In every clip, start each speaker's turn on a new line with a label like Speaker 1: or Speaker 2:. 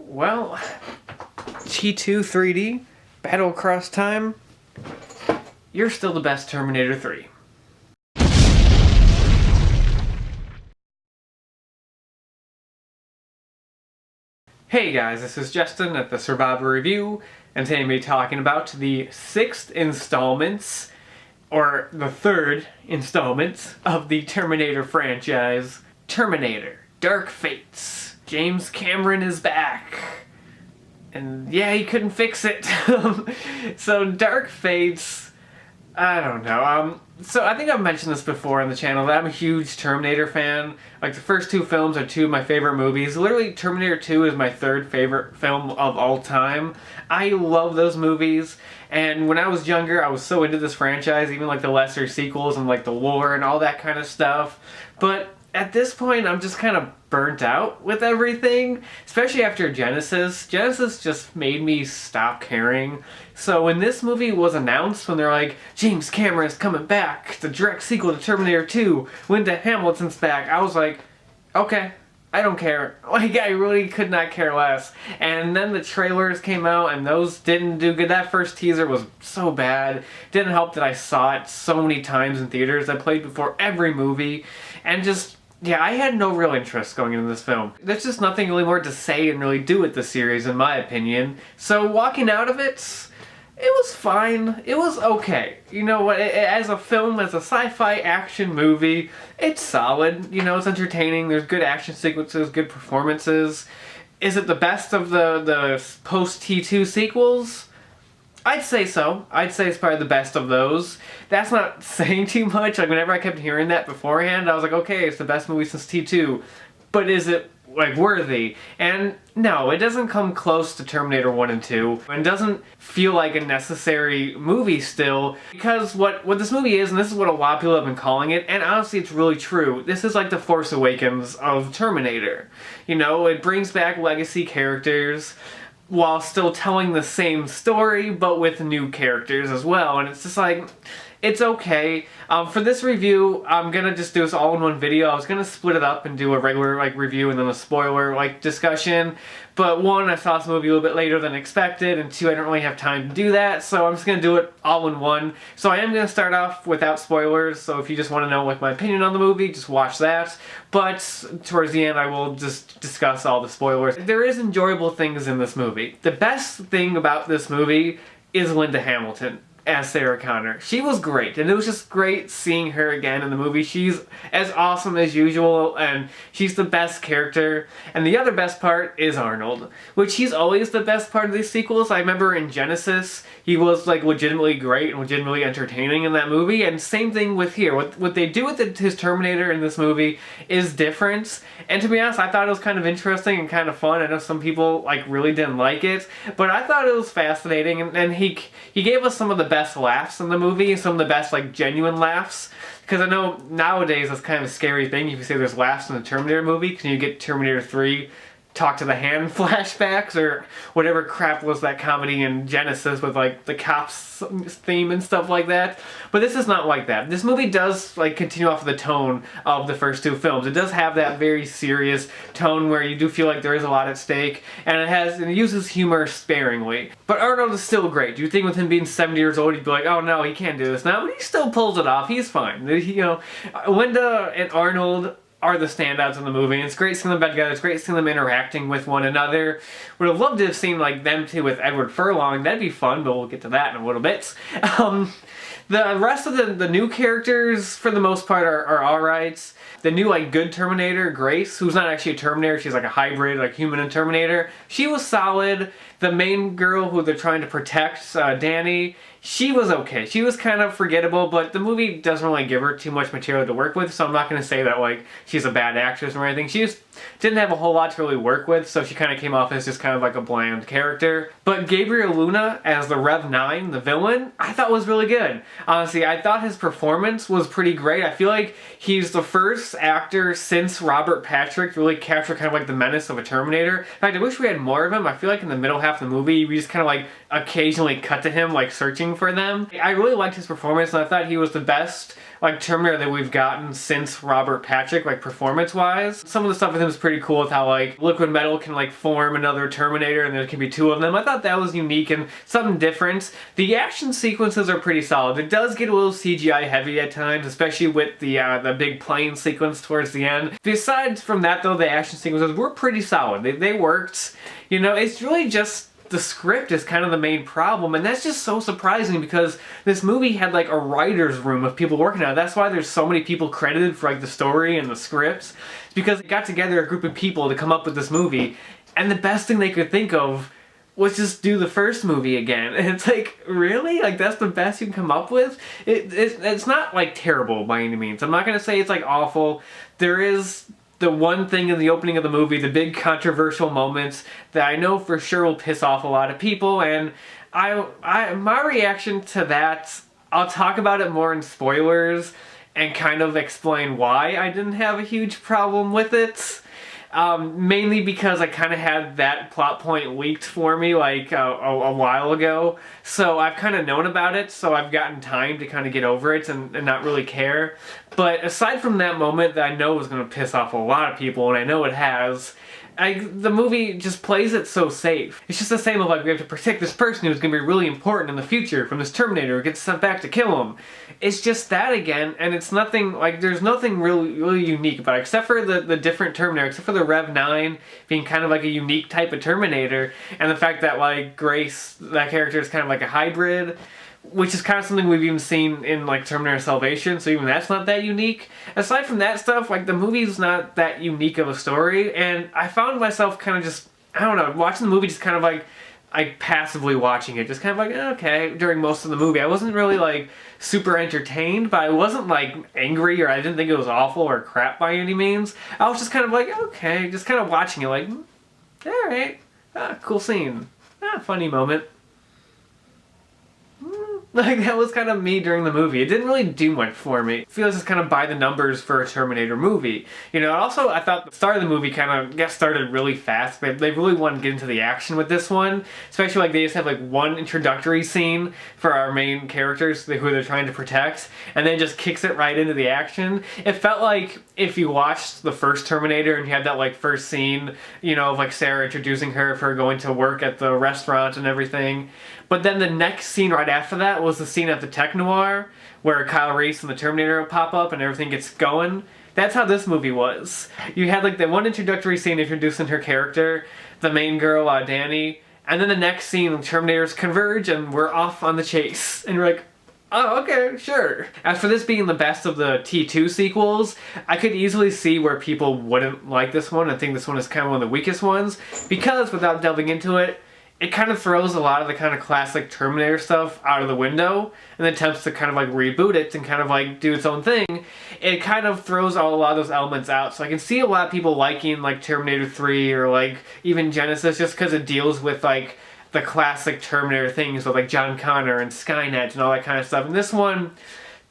Speaker 1: Well, T2 3D, Battle Across Time, you're still the best Terminator 3. Hey guys, this is Justin at the Survivor Review, and today I'm going to be talking about the 6th installments, or the 3rd installments, of the Terminator franchise, Terminator: Dark Fates. James Cameron is back. And yeah, he couldn't fix it. So Dark Fates, I don't know. So I think I've mentioned this before on the channel that I'm a huge Terminator fan. Like, the first two films are two of my favorite movies. Literally, Terminator 2 is my third favorite film of all time. I love those movies. And when I was younger, I was so into this franchise, even like the lesser sequels and like the lore and all that kind of stuff. But at this point, I'm just kind of burnt out with everything, especially after Genesis. Genesis just made me stop caring. So when this movie was announced, when they're like, James Cameron's coming back, the direct sequel to Terminator 2, Linda Hamilton's back, I was like, okay, I don't care. Like, I really could not care less. And then the trailers came out, and those didn't do good. That first teaser was so bad. Didn't help that I saw it so many times in theaters. I played before every movie, and just, yeah, I had no real interest going into this film. There's just nothing really more to say and really do with the series, in my opinion. So walking out of it was fine. It was okay. You know what, as a film, as a sci-fi action movie, it's solid. You know, it's entertaining. There's good action sequences, good performances. Is it the best of the post-T2 sequels? I'd say so. I'd say it's probably the best of those. That's not saying too much. Like, whenever I kept hearing that beforehand, I was like, okay, it's the best movie since T2. But is it, like, worthy? And no, it doesn't come close to Terminator 1 and 2. And doesn't feel like a necessary movie still. Because what this movie is, and this is what a lot of people have been calling it, and honestly it's really true, this is like the Force Awakens of Terminator. You know, it brings back legacy characters while still telling the same story, but with new characters as well. And it's just like, it's okay. For this review, I'm gonna just do this all in one video. I was gonna split it up and do a regular review and then a spoiler discussion. But one, I saw this movie a little bit later than expected, and two, I don't really have time to do that, so I'm just gonna do it all in one. So I am gonna start off without spoilers, so if you just want to know my opinion on the movie, just watch that. But towards the end, I will just discuss all the spoilers. There is enjoyable things in this movie. The best thing about this movie is Linda Hamilton as Sarah Connor. She was great, and it was just great seeing her again in the movie. She's as awesome as usual, and she's the best character. And the other best part is Arnold, which he's always the best part of these sequels. I remember in Genesis, he was legitimately great and legitimately entertaining in that movie, and same thing with here. What they do with his Terminator in this movie is different, and to be honest, I thought it was kind of interesting and kind of fun. I know some people really didn't like it, but I thought it was fascinating, and he gave us some of the best laughs in the movie, some of the best genuine laughs, because I know nowadays that's kind of a scary thing if you say there's laughs in the Terminator movie, because you get Terminator 3 Talk to the Hand flashbacks, or whatever crap was that comedy in Genesis with the cops theme and stuff like that. But this is not like that. This movie does continue off of the tone of the first two films. It does have that very serious tone where you do feel like there is a lot at stake, and it uses humor sparingly. But Arnold is still great. Do you think with him being 70 years old, you'd be like, oh no, he can't do this now? But he still pulls it off. He's fine. Linda and Arnold are the standouts in the movie, and it's great seeing them back together. It's great seeing them interacting with one another. Would have loved to have seen them two with Edward Furlong. That'd be fun, but we'll get to that in a little bit. The rest of the new characters, for the most part, are alright. The new good Terminator, Grace, who's not actually a Terminator, she's a hybrid, human and Terminator, she was solid. The main girl who they're trying to protect, Danny, she was okay. She was kind of forgettable, but the movie doesn't really give her too much material to work with, so I'm not going to say that she's a bad actress or anything. She just didn't have a whole lot to really work with, so she kind of came off as just kind of a bland character. But Gabriel Luna as the Rev 9, the villain, I thought was really good. Honestly, I thought his performance was pretty great. I feel like he's the first actor since Robert Patrick to really capture kind of the menace of a Terminator. In fact, I wish we had more of him. I feel like in the middle half of the movie, we just kind of occasionally cut to him searching reaching for them. I really liked his performance, and I thought he was the best like Terminator that we've gotten since Robert Patrick, like performance-wise. Some of the stuff with him is pretty cool with how like liquid metal can like form another Terminator and there can be two of them. I thought that was unique and something different. The action sequences are pretty solid. It does get a little CGI heavy at times, especially with the big plane sequence towards the end. Besides from that though, the action sequences were pretty solid. They worked. You know, it's really just the script is kind of the main problem, and that's just so surprising because this movie had like a writer's room of people working on it. That's why there's so many people credited for like the story and the scripts. It's because they got together a group of people to come up with this movie, and the best thing they could think of was just do the first movie again. And it's like, really? Like that's the best you can come up with? It's not like terrible by any means. I'm not gonna say it's like awful. There is the one thing in the opening of the movie, the big controversial moments that I know for sure will piss off a lot of people, and my reaction to that, I'll talk about it more in spoilers and kind of explain why I didn't have a huge problem with it. Mainly because I kind of had that plot point leaked for me like a while ago, so I've kind of known about it, so I've gotten time to kind of get over it and not really care. But aside from that moment that I know was going to piss off a lot of people, and I know it has, the movie just plays it so safe. It's just the same of like, we have to protect this person who's going to be really important in the future from this Terminator who gets sent back to kill him. It's just that again, and it's nothing, like, there's nothing really unique about it, except for the different Terminator, except for the Rev 9 being kind of like a unique type of Terminator, and the fact that, like, Grace, that character is kind of like a hybrid, which is kind of something we've even seen in, like, Terminator Salvation, so even that's not that unique. Aside from that stuff, like, the movie's not that unique of a story, and I found myself kind of just, I don't know, watching the movie just kind of like passively watching it, just kind of like, okay, during most of the movie. I wasn't really like super entertained, but I wasn't like angry or I didn't think it was awful or crap by any means. I was just kind of like, okay, just kind of watching it like, alright, cool scene, funny moment. Like, that was kind of me during the movie. It didn't really do much for me. It feels just kind of by the numbers for a Terminator movie. You know, also, I thought the start of the movie kind of got started really fast. They really wanted to get into the action with this one. Especially, like, they just have, like, one introductory scene for our main characters who they're trying to protect. And then just kicks it right into the action. It felt like if you watched the first Terminator and you had that, like, first scene, you know, of, like, Sarah introducing her for going to work at the restaurant and everything. But then the next scene right after that was the scene at the Tech Noir, where Kyle Reese and the Terminator pop up and everything gets going. That's how this movie was. You had like the one introductory scene introducing her character, the main girl, Danny, and then the next scene, the Terminators converge and we're off on the chase. And you're like, oh, okay, sure. As for this being the best of the T2 sequels, I could easily see where people wouldn't like this one and think this one is kind of one of the weakest ones, because without delving into it, it kind of throws a lot of the kind of classic Terminator stuff out of the window and attempts to kind of like reboot it and kind of like do its own thing. It kind of throws a lot of those elements out. So I can see a lot of people liking like Terminator 3 or like even Genesis just because it deals with like the classic Terminator things with like John Connor and Skynet and all that kind of stuff. And this one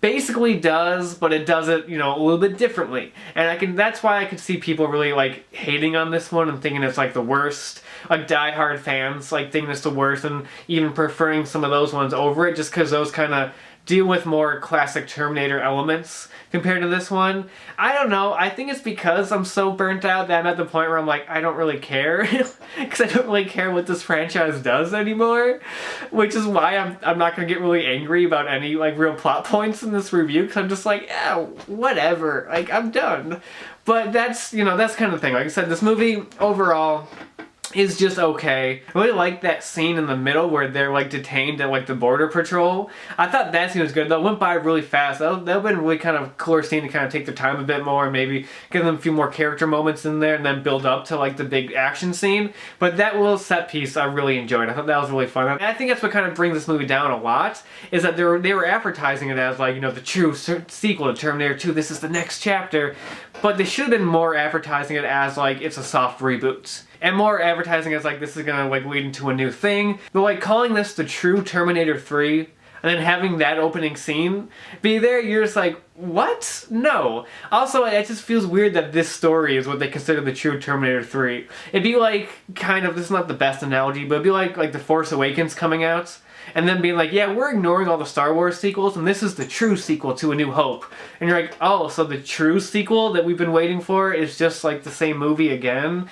Speaker 1: basically does, but it does it, you know, a little bit differently. And that's why I could see people really like hating on this one and thinking it's like the worst. Like diehard fans like thinking it's the worst and even preferring some of those ones over it just because those kind of deal with more classic Terminator elements compared to this one. I don't know, I think it's because I'm so burnt out that I'm at the point where I'm like, I don't really care, because I don't really care what this franchise does anymore, which is why I'm not going to get really angry about any like real plot points in this review, because I'm just like, yeah, whatever, like I'm done. But that's, you know, that's kind of the thing. Like I said, this movie overall is just okay. I really like that scene in the middle where they're like detained at like the border patrol. I thought that scene was good though. It went by really fast. That would have been really kind of cooler scene to kind of take their time a bit more and maybe give them a few more character moments in there and then build up to like the big action scene. But that little set piece I really enjoyed. I thought that was really fun. And I think that's what kind of brings this movie down a lot, is that they were advertising it as like, you know, the true sequel to Terminator 2. This is the next chapter. But they should have been more advertising it as like it's a soft reboot. And more advertising as like this is gonna like lead into a new thing. But like calling this the true Terminator 3 and then having that opening scene be there, you're just like, what? No. Also, it just feels weird that this story is what they consider the true Terminator 3. It'd be like, kind of, this is not the best analogy, but it'd be like The Force Awakens coming out. and then being like, yeah, we're ignoring all the Star Wars sequels, and this is the true sequel to A New Hope. And you're like, oh, so the true sequel that we've been waiting for is just like the same movie again,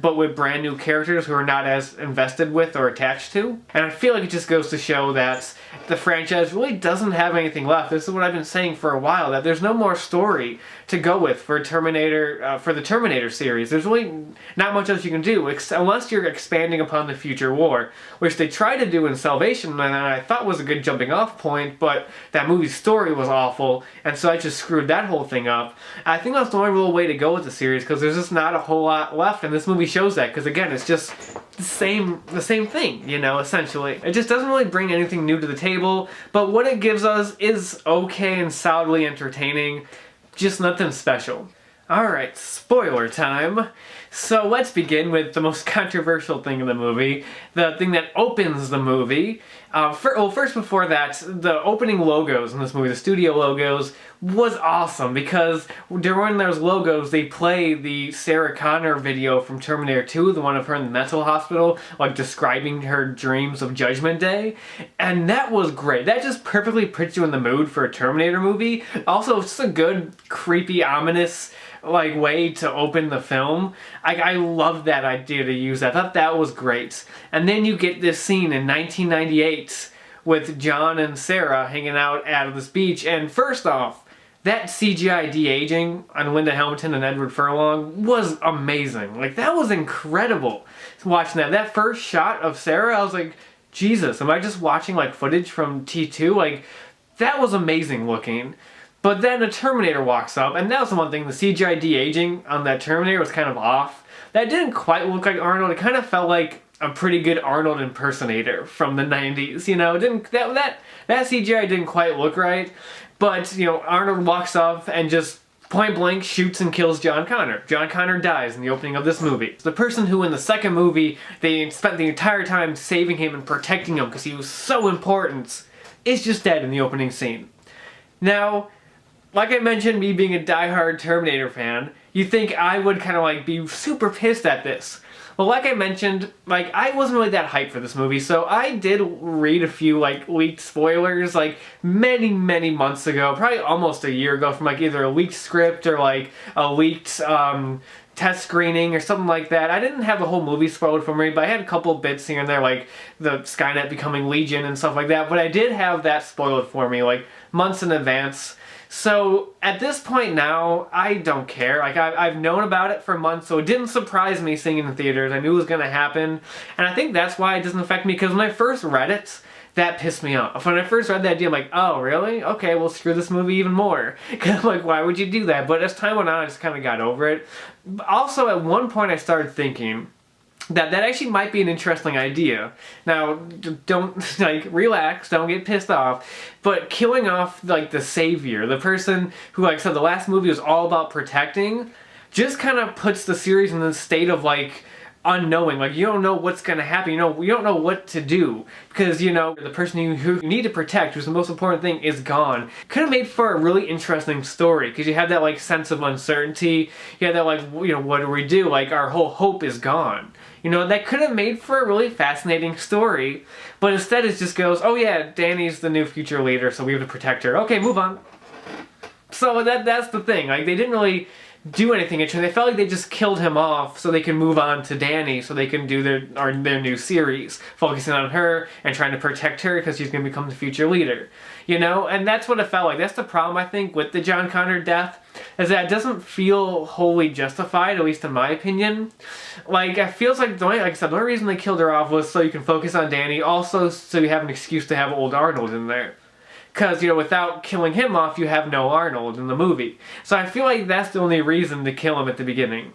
Speaker 1: but with brand new characters who are not as invested with or attached to. And I feel like it just goes to show that the franchise really doesn't have anything left. This is what I've been saying for a while, that there's no more story to go with for Terminator, for the Terminator series. There's really not much else you can do, unless you're expanding upon the future war, which they tried to do in Salvation, and I thought was a good jumping off point, but that movie's story was awful, and so I just screwed that whole thing up. I think that's the only real way to go with the series, because there's just not a whole lot left, and this movie shows that, because again, it's just the same thing, you know, essentially. It just doesn't really bring anything new to the table, but what it gives us is okay and solidly entertaining, just nothing special. Alright, spoiler time. So let's begin with the most controversial thing in the movie, the thing that opens the movie. First before that, the opening logos in this movie, the studio logos, was awesome because during those logos they play the Sarah Connor video from Terminator 2, the one of her in the mental hospital, like describing her dreams of Judgment Day, and that was great. That just perfectly puts you in the mood for a Terminator movie. Also, it's a good, creepy, ominous like way to open the film. I love that idea to use that. I thought that was great. And then you get this scene in 1998 with John and Sarah hanging out at this beach, and first off, that CGI de-aging on Linda Hamilton and Edward Furlong was amazing. Like, that was incredible. Watching that first shot of Sarah, I was like, Jesus, am I just watching like footage from T2? Like, that was amazing looking. But then a Terminator walks up, and that was the one thing, the CGI de-aging on that Terminator was kind of off. That didn't quite look like Arnold. It kind of felt like a pretty good Arnold impersonator from the 90s, you know? It didn't, that CGI didn't quite look right. But, you know, Arnold walks up and just point blank shoots and kills John Connor. John Connor dies in the opening of this movie. The person who in the second movie, they spent the entire time saving him and protecting him because he was so important, is just dead in the opening scene. Now, like I mentioned, me being a diehard Terminator fan, you think I would kind of like be super pissed at this. Well, like I mentioned, like I wasn't really that hyped for this movie, so I did read a few like leaked spoilers like many months ago, probably almost a year ago, from like either a leaked script or like a leaked test screening or something like that. I didn't have the whole movie spoiled for me, but I had a couple bits here and there, like the Skynet becoming Legion and stuff like that, but I did have that spoiled for me like months in advance. So at this point now, I don't care. Like I've known about it for months, so it didn't surprise me seeing it in theaters. I knew it was going to happen, and I think that's why it doesn't affect me, because when I first read it, that pissed me off. When I first read that idea, I'm like, oh, really? Okay, well, screw this movie even more. Because I'm like, why would you do that? But as time went on, I just kind of got over it. Also, at one point, I started thinking that actually might be an interesting idea. Now, don't, like, relax, don't get pissed off, but killing off, like, the savior, the person who, like I said, the last movie was all about protecting, just kind of puts the series in this state of, like, unknowing. Like, you don't know what's gonna happen, you don't know what to do, because, you know, the person who you need to protect, who's the most important thing, is gone. Could have made for a really interesting story, because you have that, like, sense of uncertainty, you have that, like, you know, what do we do? Like, our whole hope is gone. You know, that could have made for a really fascinating story, but instead it just goes, oh yeah, Danny's the new future leader, so we have to protect her. Okay, move on. So that's the thing, like, they didn't really do anything interesting. They felt like they just killed him off so they can move on to Danny, so they can do their new series, focusing on her and trying to protect her because she's going to become the future leader. You know, and that's what it felt like. That's the problem, I think, with the John Connor death, is that it doesn't feel wholly justified, at least in my opinion. Like, it feels like, like I said, the only reason they killed her off was so you can focus on Danny, also so you have an excuse to have old Arnold in there. Because, you know, without killing him off, you have no Arnold in the movie. So I feel like that's the only reason to kill him at the beginning.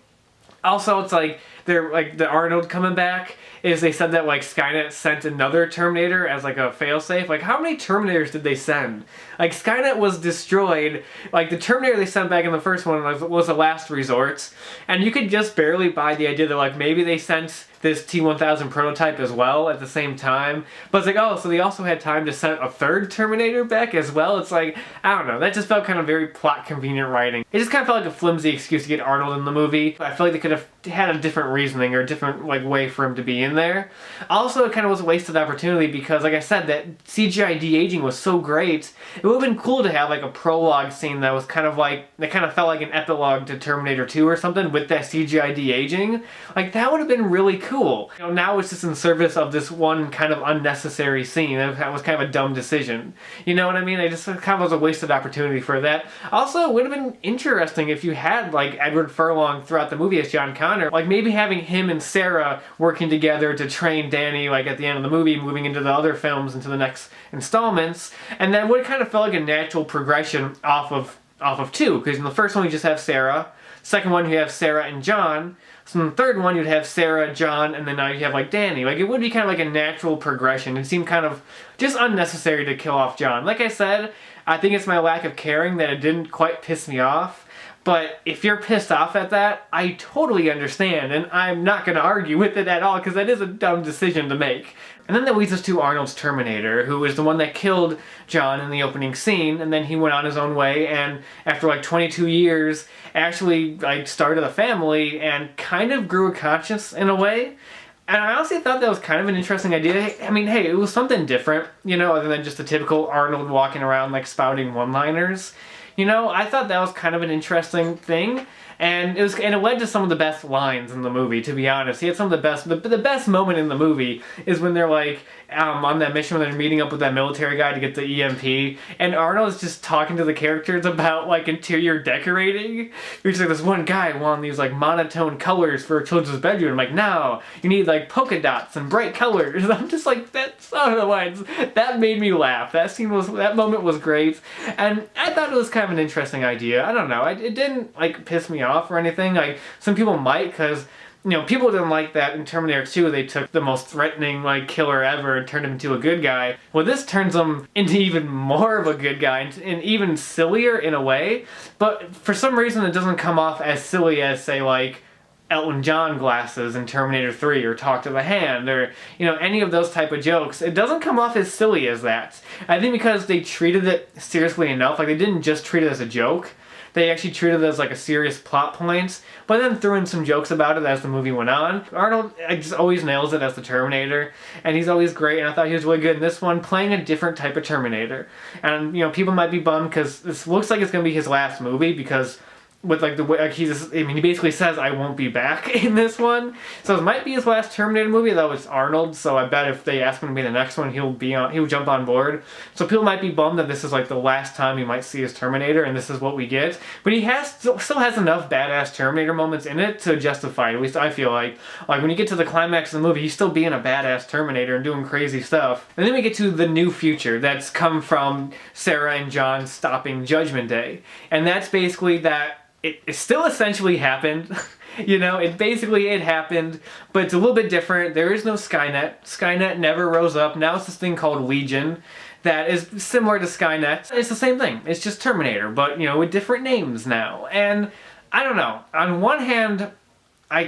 Speaker 1: Also, it's like, they're like, the Arnold coming back is they said that, like, Skynet sent another Terminator as, like, a failsafe. Like, how many Terminators did they send? Like, Skynet was destroyed. Like, the Terminator they sent back in the first one was the last resort. And you could just barely buy the idea that, like, maybe they sent this T-1000 prototype as well at the same time. But it's like, oh, so they also had time to send a third Terminator back as well. It's like, I don't know, that just felt kind of very plot convenient writing. It just kind of felt like a flimsy excuse to get Arnold in the movie. I feel like they could have had a different reasoning or a different like way for him to be in there. Also, it kind of was a wasted opportunity because, like I said, that CGI de-aging was so great. It would have been cool to have like a prologue scene that was kind of like, that kind of felt like an epilogue to Terminator 2 or something with that CGI de-aging. Like, that would have been really cool. You know, now it's just in service of this one kind of unnecessary scene. That was kind of a dumb decision. You know what I mean? It just kind of was a wasted opportunity for that. Also, it would have been interesting if you had like Edward Furlong throughout the movie as John Connor. Like maybe having him and Sarah working together to train Danny like at the end of the movie, moving into the other films, into the next installments. And then would kind of felt like a natural progression off of 2, because in the first one you just have Sarah, second one you have Sarah and John, so in the third one you'd have Sarah, John, and then now you have like Danny. Like it would be kind of like a natural progression. It seemed kind of just unnecessary to kill off John. Like I said, I think it's my lack of caring that it didn't quite piss me off. But if you're pissed off at that, I totally understand, and I'm not going to argue with it at all, because that is a dumb decision to make. And then that leads us to Arnold's Terminator, who is the one that killed John in the opening scene, and then he went on his own way, and after like 22 years, actually like started a family, and kind of grew a conscience in a way. And I honestly thought that was kind of an interesting idea. I mean, hey, it was something different, you know, other than just the typical Arnold walking around like spouting one-liners. You know, I thought that was kind of an interesting thing, and it led to some of the best lines in the movie, to be honest. He had some of the best, the best moment in the movie is when they're like, on that mission when they're meeting up with that military guy to get the EMP, and Arnold's just talking to the characters about like interior decorating. He's like, this one guy wanted these like monotone colors for a children's bedroom. I'm like, no, you need like polka dots and bright colors. I'm just like, that's, I don't know why, that made me laugh. That moment was great, and I thought it was kind of an interesting idea. I don't know, it didn't like piss me off or anything. Like some people might, because you know, people didn't like that in Terminator 2 they took the most threatening like killer ever and turned him into a good guy. Well, this turns him into even more of a good guy and even sillier in a way, but for some reason it doesn't come off as silly as, say, like Elton John glasses in Terminator 3 or Talk to the Hand or, you know, any of those type of jokes. It doesn't come off as silly as that. I think because they treated it seriously enough, like they didn't just treat it as a joke. They actually treated it as like a serious plot point, but then threw in some jokes about it as the movie went on. Arnold just always nails it as the Terminator, and he's always great, and I thought he was really good in this one, playing a different type of Terminator. And, you know, people might be bummed because this looks like it's going to be his last movie, because with like the way, like he basically says, I won't be back in this one. So it might be his last Terminator movie, though it's Arnold, so I bet if they ask him to be the next one, he'll jump on board. So people might be bummed that this is like the last time you might see his Terminator, and this is what we get. But he still has enough badass Terminator moments in it to justify it, at least I feel like. Like when you get to the climax of the movie, he's still being a badass Terminator and doing crazy stuff. And then we get to the new future that's come from Sarah and John stopping Judgment Day. And that's basically that it still essentially happened. You know, it happened, but it's a little bit different. There is no Skynet. Skynet never rose up. Now it's this thing called Legion that is similar to Skynet. It's the same thing. It's just Terminator, but, you know, with different names now. And I don't know. On one hand, I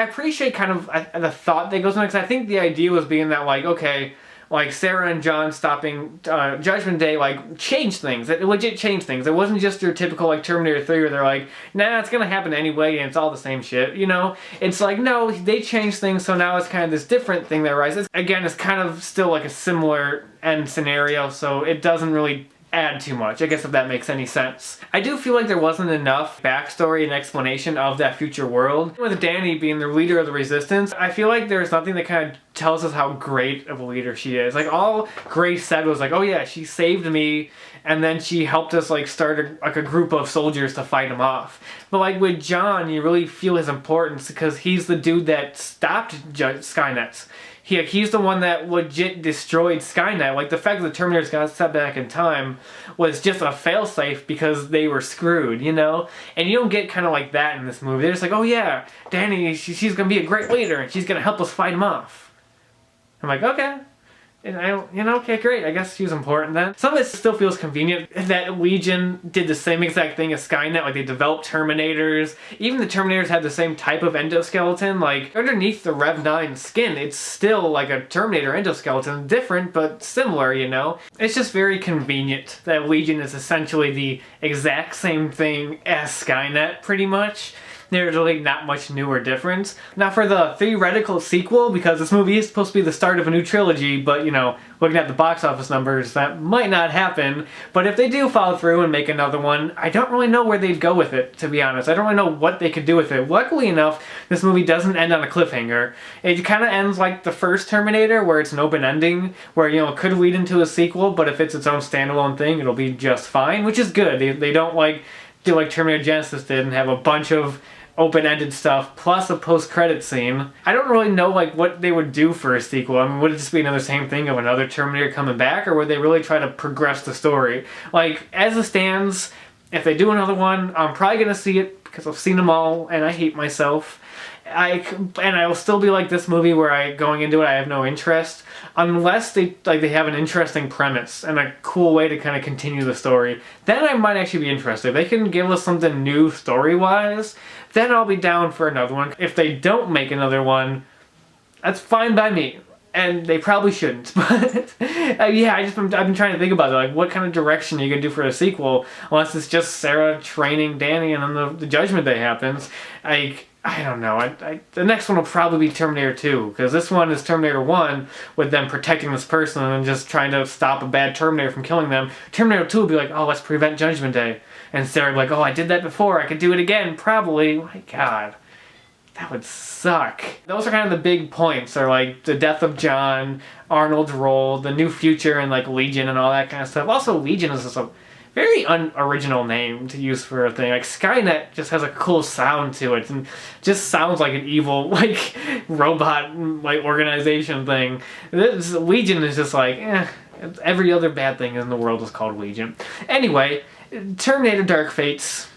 Speaker 1: appreciate kind of the thought that goes on, because I think the idea was being that, like, okay, like Sarah and John stopping Judgment Day like changed things. It legit changed things. It wasn't just your typical like Terminator 3 where they're like, nah, it's gonna happen anyway and it's all the same shit, you know? It's like, no, they changed things, so now it's kind of this different thing that rises. Again, it's kind of still like a similar end scenario, so it doesn't really add too much, I guess, if that makes any sense. I do feel like there wasn't enough backstory and explanation of that future world. With Danny being the leader of the Resistance, I feel like there's nothing that kind of tells us how great of a leader she is. Like, all Grace said was like, oh yeah, she saved me, and then she helped us like start a group of soldiers to fight him off. But like with John, you really feel his importance because he's the dude that stopped Skynet. He's the one that legit destroyed Skynet. Like, the fact that the Terminators got set back in time was just a failsafe because they were screwed, you know? And you don't get kind of like that in this movie. They're just like, oh yeah, Danny, she's gonna be a great leader and she's gonna help us fight him off. I'm like, okay. And I don't, okay, great. I guess she was important then. Some of it still feels convenient that Legion did the same exact thing as Skynet. Like, they developed Terminators. Even the Terminators had the same type of endoskeleton. Like, underneath the Rev 9 skin, it's still like a Terminator endoskeleton. Different, but similar, It's just very convenient that Legion is essentially the exact same thing as Skynet, pretty much. There's really not much new or different. Now for the theoretical sequel, because this movie is supposed to be the start of a new trilogy, but looking at the box office numbers, that might not happen. But if they do follow through and make another one, I don't really know where they'd go with it, to be honest. I don't really know what they could do with it. Luckily enough, this movie doesn't end on a cliffhanger. It kind of ends like the first Terminator, where it's an open ending, where, it could lead into a sequel, but if it's its own standalone thing, it'll be just fine, which is good. They don't do like Terminator Genesis did and have a bunch of open-ended stuff plus a post-credit scene. I don't really know what they would do for a sequel. I mean, would it just be another same thing of another Terminator coming back, or would they really try to progress the story? Like, as it stands, if they do another one, I'm probably gonna see it because I've seen them all and I hate myself. I will still be like this movie where going into it I have no interest unless they have an interesting premise and a cool way to kind of continue the story. Then I might actually be interested. If they can give us something new story-wise, then I'll be down for another one. If they don't make another one, that's fine by me. And they probably shouldn't, but yeah, I've been trying to think about it, like what kind of direction are you gonna do for a sequel, unless it's just Sarah training Danny and then the Judgment Day happens. I don't know. The next one will probably be Terminator 2, because this one is Terminator 1 with them protecting this person and just trying to stop a bad Terminator from killing them. Terminator 2 will be like, oh, let's prevent Judgment Day. And Sarah will be like, oh, I did that before, I could do it again, probably. My God. That would suck. Those are kind of the big points, are like the death of John, Arnold's role, the new future, and like Legion and all that kind of stuff. Also, Legion is just a very unoriginal name to use for a thing. Like, Skynet just has a cool sound to it and just sounds like an evil, robot, organization thing. Legion is just like, every other bad thing in the world is called Legion. Anyway, Terminator Dark Fates.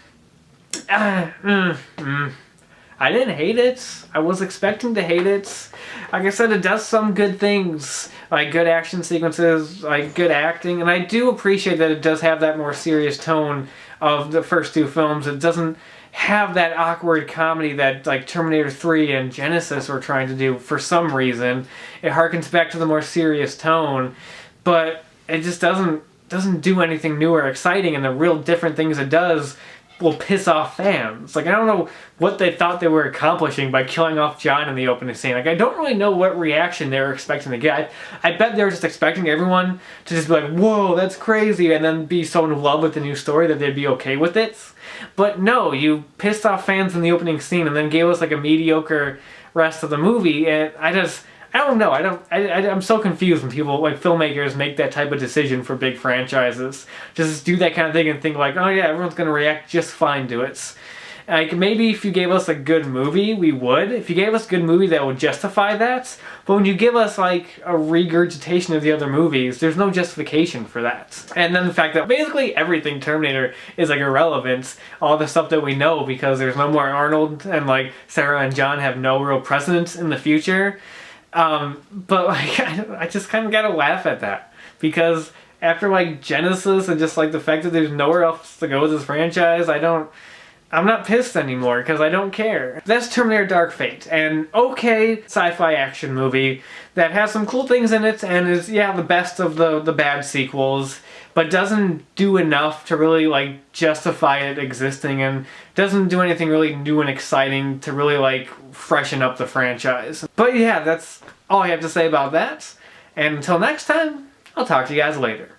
Speaker 1: I didn't hate it. I was expecting to hate it. Like I said, it does some good things, like good action sequences, like good acting, and I do appreciate that it does have that more serious tone of the first two films. It doesn't have that awkward comedy that like Terminator 3 and Genesis were trying to do for some reason. It harkens back to the more serious tone, but it just doesn't do anything new or exciting, and the real different things it does will piss off fans. Like, I don't know what they thought they were accomplishing by killing off John in the opening scene. Like, I don't really know what reaction they were expecting to get. I bet they were just expecting everyone to just be like, whoa, that's crazy, and then be so in love with the new story that they'd be okay with it. But no, you pissed off fans in the opening scene and then gave us like a mediocre rest of the movie, and I don't know. I'm so confused when people, like filmmakers, make that type of decision for big franchises. Just do that kind of thing and think like, oh yeah, everyone's going to react just fine to it. Like, maybe if you gave us a good movie, we would. If you gave us a good movie, that would justify that. But when you give us, like, a regurgitation of the other movies, there's no justification for that. And then the fact that basically everything Terminator is, like, irrelevant. All the stuff that we know, because there's no more Arnold, and, like, Sarah and John have no real precedence in the future. But like, I just kind of gotta laugh at that, because after like Genesis and just like the fact that there's nowhere else to go with this franchise, I'm not pissed anymore because I don't care. That's Terminator Dark Fate, an okay sci-fi action movie that has some cool things in it and is, yeah, the best of the bad sequels, but doesn't do enough to really like justify it existing, and doesn't do anything really new and exciting to really like freshen up the franchise. But yeah, that's all I have to say about that. And until next time, I'll talk to you guys later.